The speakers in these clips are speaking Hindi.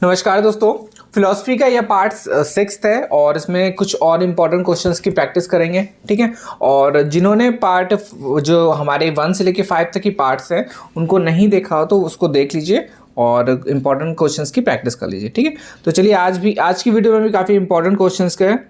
नमस्कार दोस्तों, फिलॉसफी का यह पार्ट 6 है और इसमें कुछ और इम्पोर्टेंट क्वेश्चंस की प्रैक्टिस करेंगे। ठीक है, और जिन्होंने पार्ट जो हमारे 1 से लेकर 5 तक की पार्ट्स हैं उनको नहीं देखा हो तो उसको देख लीजिए और इम्पॉर्टेंट क्वेश्चंस की प्रैक्टिस कर लीजिए। ठीक है, तो चलिए आज की वीडियो में भी काफ़ी इंपॉर्टेंट क्वेश्चंस के हैं,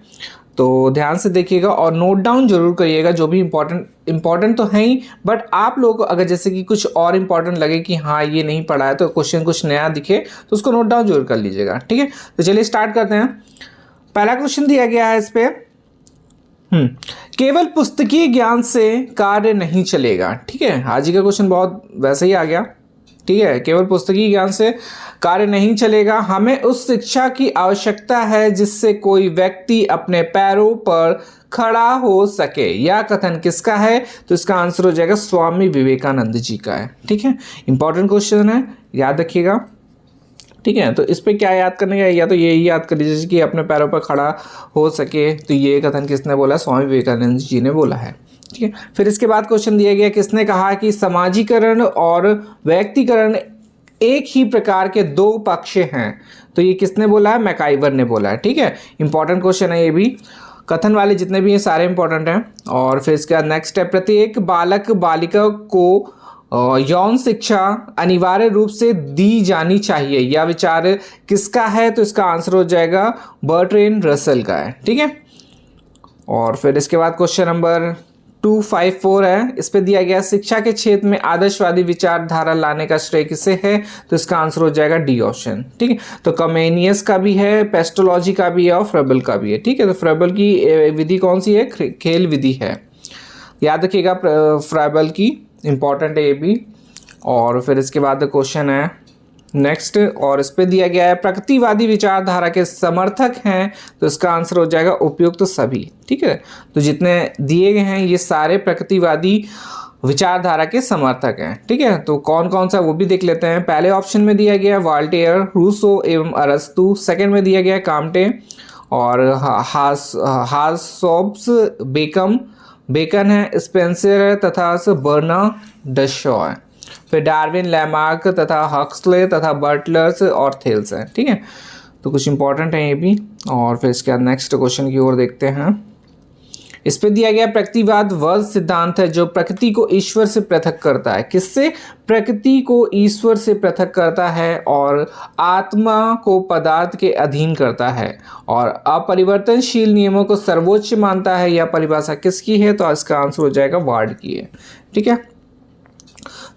तो ध्यान से देखिएगा और नोट डाउन जरूर करिएगा। जो भी इम्पॉर्टेंट तो है ही, बट आप लोगों को अगर जैसे कि कुछ और इम्पॉर्टेंट लगे कि हाँ ये नहीं पढ़ा है तो क्वेश्चन कुछ नया दिखे तो उसको नोट डाउन जरूर कर लीजिएगा। ठीक है, तो चलिए स्टार्ट करते हैं। पहला क्वेश्चन दिया गया है इस पे, केवल पुस्तकीय ज्ञान से कार्य नहीं चलेगा। ठीक है, आज ही का क्वेश्चन बहुत वैसे ही आ गया। ठीक है, केवल पुस्तकीय ज्ञान से कार्य नहीं चलेगा, हमें उस शिक्षा की आवश्यकता है जिससे कोई व्यक्ति अपने पैरों पर खड़ा हो सके। यह कथन किसका है? तो इसका आंसर हो जाएगा स्वामी विवेकानंद जी का है। ठीक है, इंपॉर्टेंट क्वेश्चन है, याद रखिएगा। ठीक है, तो इस पे क्या याद करने का, या तो यही याद कर लीजिए कि अपने पैरों पर खड़ा हो सके, तो ये कथन किसने बोला? स्वामी विवेकानंद जी ने बोला है। ठीक है, फिर इसके बाद क्वेश्चन दिया गया, किसने कहा कि समाजीकरण और व्यक्तिकरण एक ही प्रकार के दो पक्ष हैं? तो ये किसने बोला है? मैकाइवर ने बोला है। ठीक है, इंपॉर्टेंट क्वेश्चन है ये भी, कथन वाले जितने भी हैं सारे इंपॉर्टेंट हैं। और फिर इसके बाद नेक्स्ट है, प्रत्येक बालक बालिका को यौन शिक्षा अनिवार्य रूप से दी जानी चाहिए। यह विचार किसका है? तो इसका आंसर हो जाएगा बर्ट्रैंड रसल का है। ठीक है, और फिर इसके बाद क्वेश्चन नंबर 254 है, इस पे दिया गया, शिक्षा के क्षेत्र में आदर्शवादी विचारधारा लाने का श्रेय किसे है? तो इसका आंसर हो जाएगा डी ऑप्शन। ठीक है, तो कमेनियस का भी है, पेस्टोलॉजी का भी है और फ्रेबल का भी है। ठीक है, तो फ्रेबल की विधि कौन सी है? खेल विधि है, याद रखिएगा फ्रेबल की, इंपॉर्टेंट है ये भी। और फिर इसके बाद क्वेश्चन है नेक्स्ट, और इस पे दिया गया है, प्रगतिवादी विचारधारा के समर्थक हैं? तो इसका आंसर हो जाएगा उपयुक्त तो सभी। ठीक है, तो जितने दिए गए हैं ये सारे प्रगतिवादी विचारधारा के समर्थक हैं। ठीक है, तो कौन कौन सा वो भी देख लेते हैं। पहले ऑप्शन में दिया गया वॉल्टेयर, रूसो एवं अरस्तु। सेकंड में दिया गया काम्टे और हार्सोब्स, बेकन है, स्पेंसर है तथा बर्नार्ड शॉ है। फिर डार्विन, लैमार्क तथा हक्सले तथा बटलर्स और थेल्स हैं। ठीक है, तो कुछ इंपॉर्टेंट है ये भी। और फिर इसके बाद नेक्स्ट क्वेश्चन की ओर देखते हैं। इस पे दिया गया, प्रकृतिवाद वह सिद्धांत है जो प्रकृति को ईश्वर से पृथक करता है। किससे? प्रकृति को ईश्वर से पृथक करता है और आत्मा को पदार्थ के अधीन करता है और अपरिवर्तनशील नियमों को सर्वोच्च मानता है। यह परिभाषा किसकी है? तो इसका आंसर हो जाएगा वार्ड की है। ठीक है,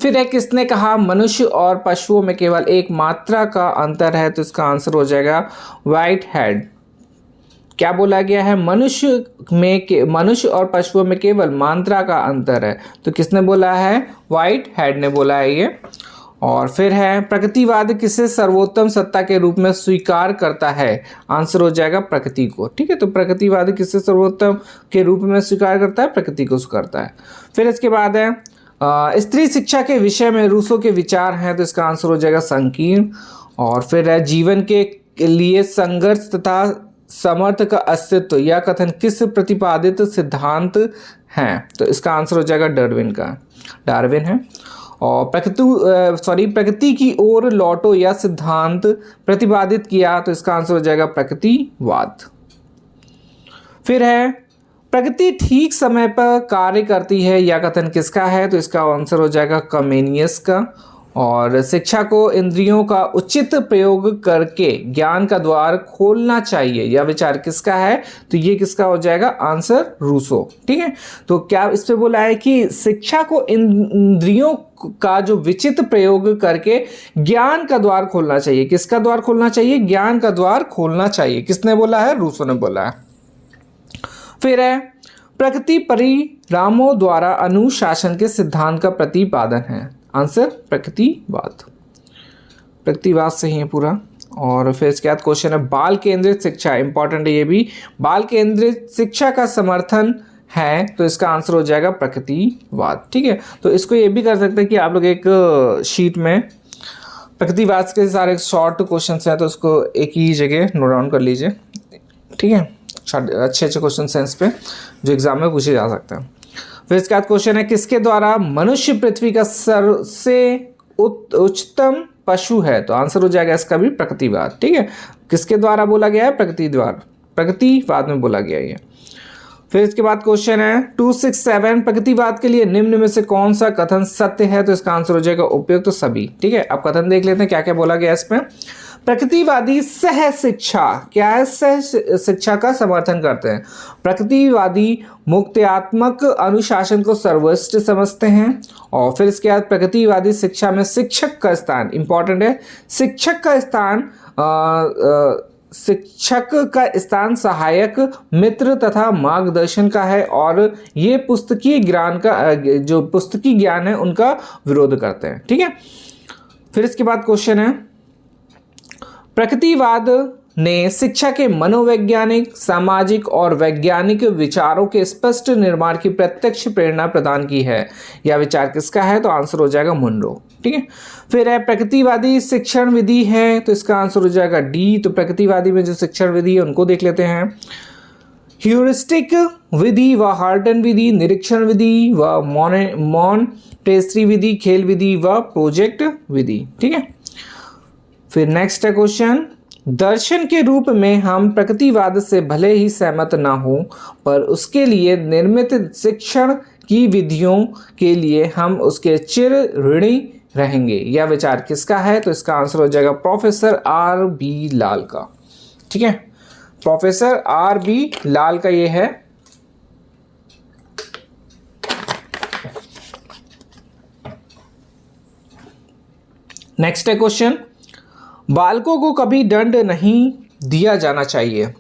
फिर है, किसने कहा मनुष्य और पशुओं में केवल एक मात्रा का अंतर है? तो इसका आंसर हो जाएगा व्हाइट हेड। क्या बोला गया है? मनुष्य और पशुओं में केवल मात्रा का अंतर है, तो किसने बोला है? व्हाइट हेड ने बोला है ये। और फिर है, प्रकृतिवाद किसे सर्वोत्तम सत्ता के रूप में स्वीकार करता है? आंसर हो जाएगा प्रकृति को। ठीक है, तो प्रकृतिवाद किसे सर्वोत्तम के रूप में स्वीकार करता है? प्रकृति को करता है। फिर इसके बाद है, स्त्री शिक्षा के विषय में रूसो के विचार हैं? तो इसका आंसर हो जाएगा संकीर्ण। और फिर है, जीवन के लिए संघर्ष तथा समर्थ का अस्तित्व, यह कथन किस प्रतिपादित सिद्धांत है? तो इसका आंसर हो जाएगा डार्विन है। और प्रकृति की ओर लौटो, यह सिद्धांत प्रतिपादित किया? तो इसका आंसर हो जाएगा प्रकृतिवाद। फिर है, प्रकृति ठीक समय पर कार्य करती है, यह कथन किसका है? तो इसका आंसर हो जाएगा कमेनियस का। और शिक्षा को इंद्रियों का उचित प्रयोग करके ज्ञान का द्वार खोलना चाहिए, यह विचार किसका है? तो ये किसका हो जाएगा? आंसर रूसो। ठीक है, तो क्या इस पे बोला है कि शिक्षा को इंद्रियों का जो विचित प्रयोग करके ज्ञान का द्वार खोलना चाहिए। किसका द्वार खोलना चाहिए? ज्ञान का द्वार खोलना चाहिए। किसने बोला है? रूसो ने बोला है। फिर है, प्रकृति परिणामों द्वारा अनुशासन के सिद्धांत का प्रतिपादन है? आंसर प्रकृतिवाद से ही है पूरा। और फिर इसके बाद क्वेश्चन है, बाल केंद्रित शिक्षा, इंपॉर्टेंट है ये भी, बाल केंद्रित शिक्षा का समर्थन है? तो इसका आंसर हो जाएगा प्रकृतिवाद। ठीक है, तो इसको ये भी कर सकते हैं कि आप लोग एक शीट में प्रकृतिवाद के सारे शॉर्ट क्वेश्चन हैं तो उसको एक ही जगह नोट डाउन कर लीजिए। ठीक है, अच्छे क्वेश्चन हैं इस पे जो एग्जाम में पूछे जा सकते हैं। फिर इसके बाद क्वेश्चन है, किसके द्वारा मनुष्य पृथ्वी का सबसे उच्चतम पशु है, तो आंसर हो जाएगा इसका भी प्रकृतिवाद। ठीक है, किसके द्वारा बोला गया है? प्रकृतिवाद में बोला गया है ये। फिर इसके बाद क्वेश्चन है 267, प्रकृतिवाद के लिए निम्न में से कौन सा कथन सत्य है? तो इसका आंसर हो जाएगा उपयुक्त तो सभी। ठीक है, अब कथन देख लेते हैं क्या क्या बोला गया इसमें। प्रकृतिवादी सह शिक्षा, क्या है? सह शिक्षा का समर्थन करते हैं। प्रकृतिवादी मुक्त्यात्मक अनुशासन को सर्वोच्च समझते हैं। और फिर इसके बाद प्रकृतिवादी शिक्षा में शिक्षक का स्थान इंपॉर्टेंट है। शिक्षक का स्थान सहायक, मित्र तथा मार्गदर्शन का है, और ये पुस्तकीय ज्ञान का जो पुस्तकीय ज्ञान है उनका विरोध करते हैं। ठीक है, फिर इसके बाद क्वेश्चन है प्रकृतिवाद ने शिक्षा के मनोवैज्ञानिक, सामाजिक और वैज्ञानिक विचारों के स्पष्ट निर्माण की प्रत्यक्ष प्रेरणा प्रदान की है। यह विचार किसका है? तो आंसर हो जाएगा मुनरो। ठीक है, फिर है प्रकृतिवादी शिक्षण विधि है, तो इसका आंसर हो जाएगा डी। तो प्रकृतिवादी में जो शिक्षण विधि है उनको देख लेते हैं। ह्यूरिस्टिक विधि व हार्टन विधि, निरीक्षण विधि व मॉन्टेसरी विधि, खेल विधि व प्रोजेक्ट विधि। ठीक है, फिर नेक्स्ट है क्वेश्चन, दर्शन के रूप में हम प्रकृतिवाद से भले ही सहमत ना हो, पर उसके लिए निर्मित शिक्षण की विधियों के लिए हम उसके चिर ऋणी रहेंगे। यह विचार किसका है? तो इसका आंसर हो जाएगा प्रोफेसर आर बी लाल का। ठीक है, प्रोफेसर आर बी लाल का ये है। नेक्स्ट है क्वेश्चन, बालकों को कभी दंड नहीं दिया जाना चाहिए।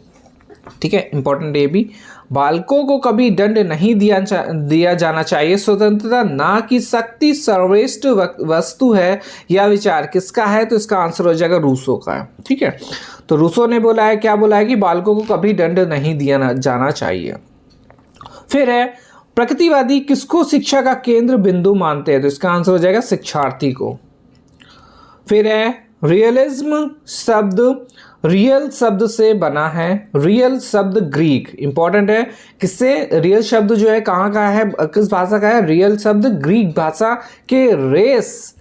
ठीक है, इंपॉर्टेंट ये भी, बालकों को कभी दंड नहीं दिया जाना चाहिए। स्वतंत्रता ना कि शक्ति सर्वश्रेष्ठ वस्तु है। यह विचार किसका है? तो इसका आंसर हो जाएगा रूसो का है। ठीक है, तो रूसो ने बोला है, क्या बोला है कि बालकों को कभी दंड नहीं दिया जाना चाहिए। फिर है प्रकृतिवादी किसको शिक्षा का केंद्र बिंदु मानते हैं? तो इसका आंसर हो जाएगा शिक्षार्थी को। फिर है रियलिज्म शब्द रियल शब्द से बना है। रियल शब्द ग्रीक, इंपॉर्टेंट है, किससे? रियल शब्द जो है कहाँ का है, किस भाषा का है? रियल शब्द ग्रीक भाषा के रेस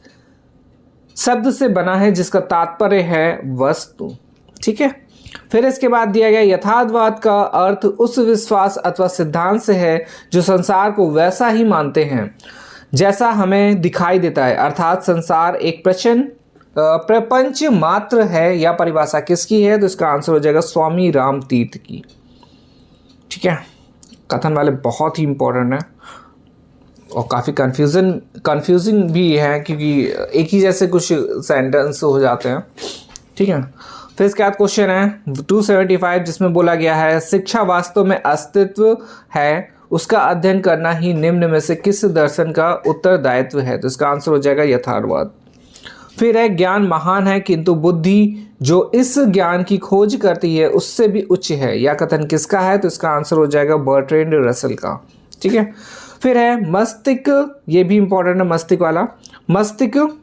शब्द से बना है, जिसका तात्पर्य है वस्तु। ठीक है, फिर इसके बाद दिया गया यथार्थवाद का अर्थ उस विश्वास अथवा सिद्धांत से है जो संसार को वैसा ही मानते हैं जैसा हमें दिखाई देता है, अर्थात संसार एक प्रपंच मात्र है। यह परिभाषा किसकी है? तो इसका आंसर हो जाएगा स्वामी राम तीर्थ की। ठीक है, कथन वाले बहुत ही इंपॉर्टेंट है और काफ़ी कंफ्यूजिंग भी है, क्योंकि एक ही जैसे कुछ सेंटेंस हो जाते हैं। ठीक है, फिर इसके बाद क्वेश्चन है 275, जिसमें बोला गया है शिक्षा वास्तव में अस्तित्व है, उसका अध्ययन करना ही निम्न में से किस दर्शन का उत्तरदायित्व है? तो इसका आंसर हो जाएगा यथार्थवाद। फिर है ज्ञान महान है किंतु बुद्धि जो इस ज्ञान की खोज करती है उससे भी उच्च है। यह कथन किसका है? तो इसका आंसर हो जाएगा बर्ट्रैंड रसल का। ठीक है, फिर है मस्तिष्क, ये भी इंपॉर्टेंट है मस्तिष्क वाला। मस्तिष्क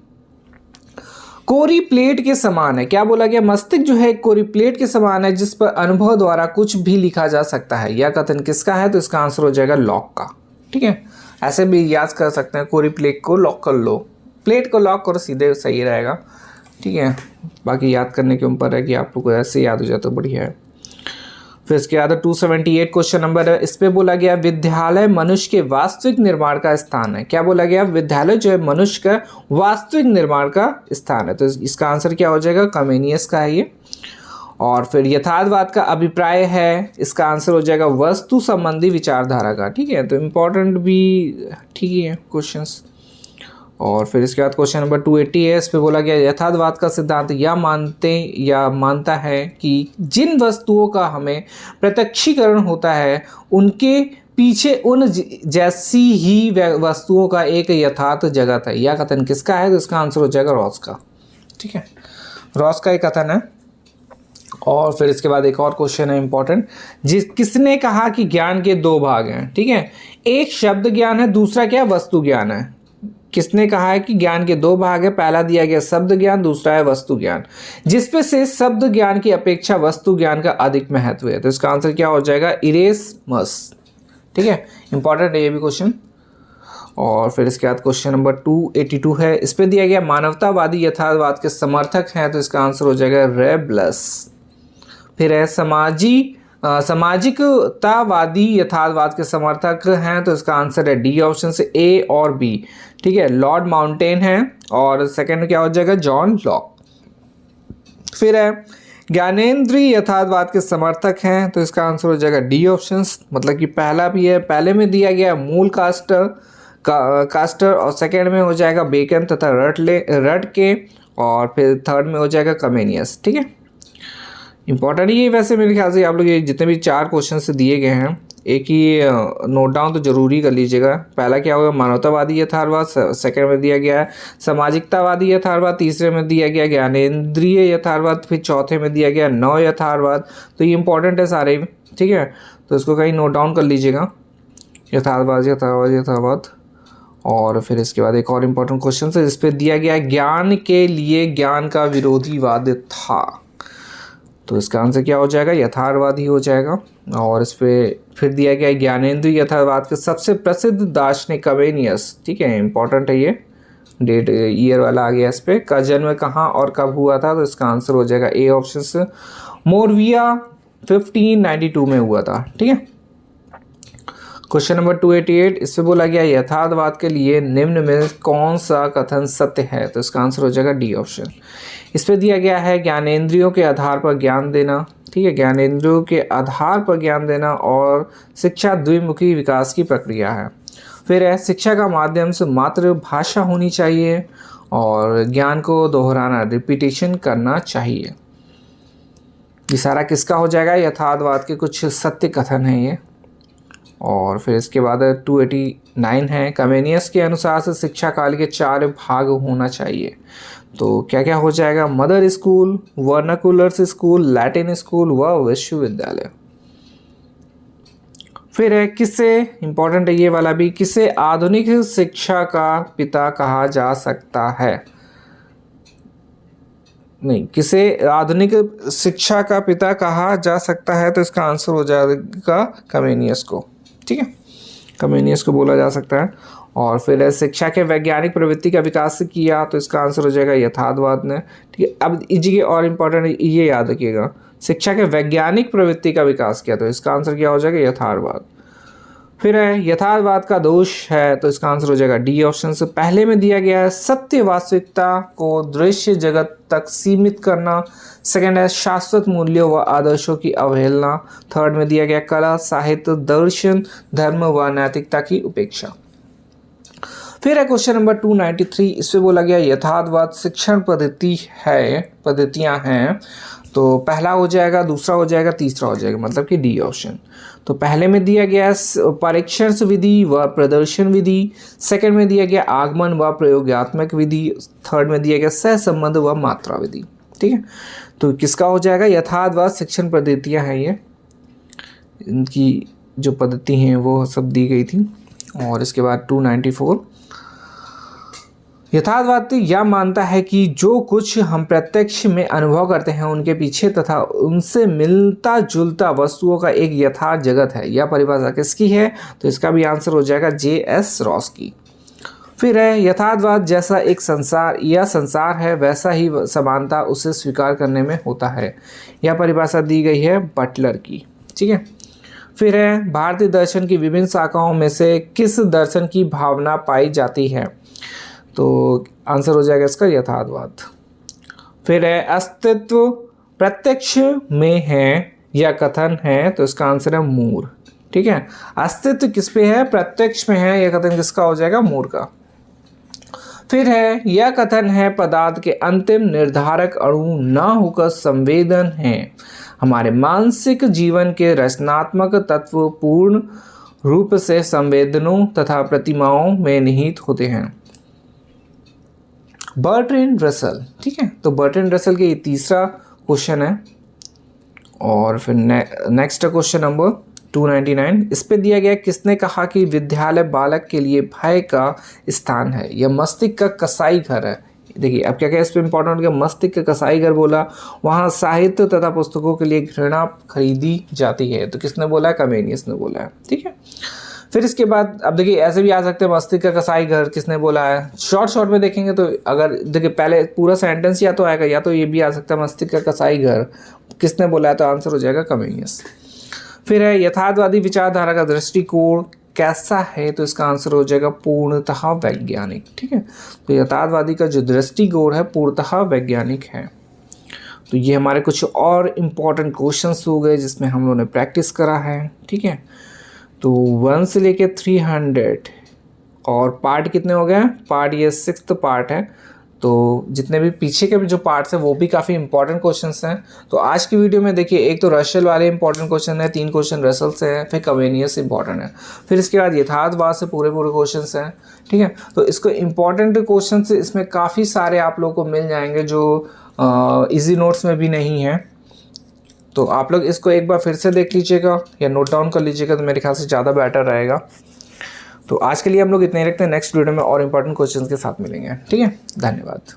कोरी प्लेट के समान है। क्या बोला गया? मस्तिष्क जो है कोरी प्लेट के समान है जिस पर अनुभव द्वारा कुछ भी लिखा जा सकता है। यह कथन किसका है? तो इसका आंसर हो जाएगा लॉक का। ठीक है, ऐसे भी याद कर सकते हैं, कोरी प्लेट को लॉक कर लो, प्लेट को लॉक करो, सीधे सही रहेगा। ठीक है, बाकी याद करने के ऊपर है कि आप लोग को ऐसे याद हो जाए तो बढ़िया है। फिर इसके बाद 278 क्वेश्चन नंबर है, इस पे बोला गया विद्यालय मनुष्य के वास्तविक निर्माण का स्थान है। क्या बोला गया? विद्यालय जो है मनुष्य का वास्तविक निर्माण का स्थान है। तो इसका आंसर क्या हो जाएगा? कमेनियस का है ये। और फिर यथार्थवाद का अभिप्राय है, इसका आंसर हो जाएगा वस्तु संबंधी विचारधारा का। ठीक है, तो इम्पोर्टेंट भी ठीक ही है क्वेश्चंस। और फिर इसके बाद क्वेश्चन नंबर 280 है, इस पे बोला गया यथार्थवाद का सिद्धांत यह मानता है कि जिन वस्तुओं का हमें प्रत्यक्षीकरण होता है उनके पीछे उन जैसी ही वस्तुओं का एक यथार्थ जगत है। यह कथन किसका है? तो इसका आंसर हो जाएगा रॉस का। ठीक है, रॉस का एक कथन है। और फिर इसके बाद एक और क्वेश्चन है इंपॉर्टेंट, किसने कहा कि ज्ञान के दो भाग हैं? ठीक है, एक शब्द ज्ञान है, दूसरा क्या? वस्तु ज्ञान है। किसने कहा है कि ज्ञान के दो भाग है? पहला दिया गया शब्द ज्ञान, दूसरा है वस्तु ज्ञान, जिसपे से शब्द ज्ञान की अपेक्षा वस्तु ज्ञान का अधिक महत्व है। तो इसका आंसर क्या हो जाएगा? इरेस्मस। ठीक है, इंपॉर्टेंट है ये भी क्वेश्चन। और फिर इसके बाद क्वेश्चन नंबर 282 है, इस पे दिया गया मानवतावादी यथार्थवाद के समर्थक हैं, तो इसका आंसर हो जाएगा रेबलस। फिर है सामाजिकतावादी यथार्थवाद के समर्थक हैं, तो इसका आंसर है डी ऑप्शन से, ए और बी। ठीक है, लॉर्ड माउंटेन है और सेकंड में क्या हो जाएगा, जॉन लॉक। फिर है ज्ञानेंद्रीय यथार्थवाद के समर्थक हैं, तो इसका आंसर हो जाएगा डी ऑप्शन, मतलब कि पहला भी है, पहले में दिया गया मूल कास्टर और सेकंड में हो जाएगा बेकन तथा रट के, और फिर थर्ड में हो जाएगा कमेनियस। ठीक है, इंपॉर्टेंट ये वैसे मेरे ख्याल से आप लोग ये जितने भी 4 क्वेश्चन से दिए गए हैं एक ही नोट डाउन तो जरूरी कर लीजिएगा। पहला क्या होगा, मानवतावादी यथार्थवाद, सेकंड में दिया गया है सामाजिकतावादी यथार्थवाद, तीसरे में दिया गया ज्ञानेंद्रीय यथार्थवाद, फिर चौथे में दिया गया नव यथार्थवाद। तो ये इंपॉर्टेंट है सारे, ठीक है, तो इसको कहीं नोट डाउन कर लीजिएगा, यथार्थवाद। और फिर इसके बाद एक और इम्पोर्टेंट क्वेश्चन है जिस पे दिया गया ज्ञान के लिए ज्ञान का विरोधीवाद था, तो इसका आंसर क्या हो जाएगा, यथार्थवाद ही हो जाएगा। और इस पर फिर दिया गया ज्ञानेंद्रीय यथार्थवाद के सबसे प्रसिद्ध दार्शनिक कमेनियस। ठीक है, इंपॉर्टेंट है ये, डेट ईयर वाला आ गया इस पर, का जन्म कहाँ और कब हुआ था, तो इसका आंसर हो जाएगा ए ऑप्शन से, मोरविया 1592 में हुआ था। ठीक है, क्वेश्चन नंबर 288, इससे बोला गया यथार्थवाद के लिए निम्न में कौन सा कथन सत्य है, तो इसका आंसर हो जाएगा डी ऑप्शन। इस पे दिया गया है ज्ञानेंद्रियों के आधार पर ज्ञान देना। ठीक है, ज्ञानेंद्रियों के आधार पर ज्ञान देना और शिक्षा द्विमुखी विकास की प्रक्रिया है। फिर है शिक्षा का माध्यम से मातृभाषा होनी चाहिए और ज्ञान को दोहराना, रिपीटेशन करना चाहिए। ये सारा किसका हो जाएगा, यथार्थवाद के कुछ सत्य कथन हैं ये। और फिर इसके बाद 289 है, कमेनियस के अनुसार से शिक्षा काल के 4 भाग होना चाहिए, तो क्या क्या हो जाएगा, mother school, vernacular school, Latin school व विश्वविद्यालय। फिर है किसे, इंपॉर्टेंट है ये वाला भी, किसे आधुनिक शिक्षा का पिता कहा जा सकता है, नहीं, किसे आधुनिक शिक्षा का पिता कहा जा सकता है, तो इसका आंसर हो जाएगा कमेनियस को। ठीक है, कमेनियस को बोला जा सकता है। और फिर शिक्षा के वैज्ञानिक प्रवृत्ति का विकास किया, तो इसका आंसर हो जाएगा यथार्थवाद ने। ठीक है, अब ये और इम्पोर्टेंट ये याद रखिएगा, शिक्षा के वैज्ञानिक प्रवृत्ति का विकास किया, तो इसका आंसर क्या हो जाएगा, यथार्थवाद। फिर है यथार्थवाद का दोष है, तो इसका आंसर हो जाएगा डी ऑप्शन से, पहले में दिया गया है सत्य वास्तविकता को दृश्य जगत तक सीमित करना, सेकंड है शाश्वत मूल्यों व आदर्शों की अवहेलना, थर्ड में दिया गया कला, साहित्य, दर्शन, धर्म व नैतिकता की उपेक्षा। फिर है क्वेश्चन नंबर 293, इसमें बोला गया यथार्थवाद शिक्षण पद्धतियां हैं, तो पहला हो जाएगा, दूसरा हो जाएगा, तीसरा हो जाएगा, मतलब कि डी ऑप्शन। तो पहले में दिया गया परीक्षण विधि व प्रदर्शन विधि, सेकंड में दिया गया आगमन व प्रयोगात्मक विधि, थर्ड में दिया गया सहसंबंध व मात्रा विधि। ठीक है, तो किसका हो जाएगा, यथार्थवाद शिक्षण पद्धतियां हैं ये, इनकी जो पद्धति हैं वो सब दी गई थी। और इसके बाद 294, यथार्थवाद यह मानता है कि जो कुछ हम प्रत्यक्ष में अनुभव करते हैं उनके पीछे तथा उनसे मिलता जुलता वस्तुओं का एक यथार्थ जगत है। यह परिभाषा किसकी है, तो इसका भी आंसर हो जाएगा J.S. रॉस की। फिर है यथार्थवाद जैसा एक संसार या संसार है वैसा ही समानता उसे स्वीकार करने में होता है। यह परिभाषा दी गई है बटलर की। ठीक है, फिर है भारतीय दर्शन की विभिन्न शाखाओं में से किस दर्शन की भावना पाई जाती है, तो आंसर हो जाएगा इसका यथार्थवाद। फिर है अस्तित्व प्रत्यक्ष में है या कथन है, तो इसका आंसर है मूर। ठीक है, अस्तित्व किस पे है, प्रत्यक्ष में है, यह कथन किसका हो जाएगा, मूर का। फिर है यह कथन है पदार्थ के अंतिम निर्धारक अणु न होकर संवेदन है, हमारे मानसिक जीवन के रचनात्मक तत्व पूर्ण रूप से संवेदनों तथा प्रतिमाओं में निहित होते हैं। Bertrand Russell. ठीक है, तो बर्ट्रैंड रसल के ये तीसरा क्वेश्चन है। और फिर नेक्स्ट क्वेश्चन नंबर 299, इस पे दिया गया किसने कहा कि विद्यालय बालक के लिए भय का स्थान है, यह मस्तिष्क का कसाई घर है। देखिए अब क्या क्या इस पे इंपॉर्टेंट है, मस्तिष्क का कसाई घर बोला, वहाँ साहित्य तथा पुस्तकों के लिए घृणा खरीदी जाती है, तो किसने बोला है, कमेनियस ने बोला है। ठीक है, फिर इसके बाद अब देखिए ऐसे भी आ सकते हैं, मस्तिष्क का कसाई घर किसने बोला है। शॉर्ट में देखेंगे तो अगर देखिए पहले पूरा सेंटेंस या तो आएगा या तो ये भी आ सकता है मस्तिष्क का कसाई घर किसने बोला है, तो आंसर हो जाएगा कमेनियस। फिर है यथार्थवादी विचारधारा का दृष्टिकोण कैसा है, तो इसका आंसर हो जाएगा पूर्णतः वैज्ञानिक। ठीक है, तो यथार्थवादी का जो दृष्टिकोण है पूर्णतः वैज्ञानिक है। तो ये हमारे कुछ और इम्पॉर्टेंट क्वेश्चंस हो गए जिसमें हम लोगों ने प्रैक्टिस करा है। ठीक है, तो 1 से लेके 300 और पार्ट कितने हो गए, पार्ट ये 6th पार्ट है। तो जितने भी पीछे के जो पार्ट्स हैं वो भी काफ़ी इंपॉर्टेंट क्वेश्चंस हैं। तो आज की वीडियो में देखिए एक तो रशल वाले इंपॉर्टेंट क्वेश्चन है, 3 क्वेश्चन रसल से है, फिर कमेनियस इंपॉर्टेंट है, फिर इसके बाद यथार्थवाद से पूरे क्वेश्चंस हैं। ठीक है, तो इसको इंपॉर्टेंट क्वेश्चन इसमें काफ़ी सारे आप लोगों को मिल जाएंगे जो ईजी नोट्स में भी नहीं है। तो आप लोग इसको एक बार फिर से देख लीजिएगा या नोट डाउन कर लीजिएगा, तो मेरे ख्याल से ज़्यादा बेटर रहेगा। तो आज के लिए हम लोग इतने ही रखते हैं, नेक्स्ट वीडियो में और इंपॉर्टेंट क्वेश्चंस के साथ मिलेंगे। ठीक है, धन्यवाद।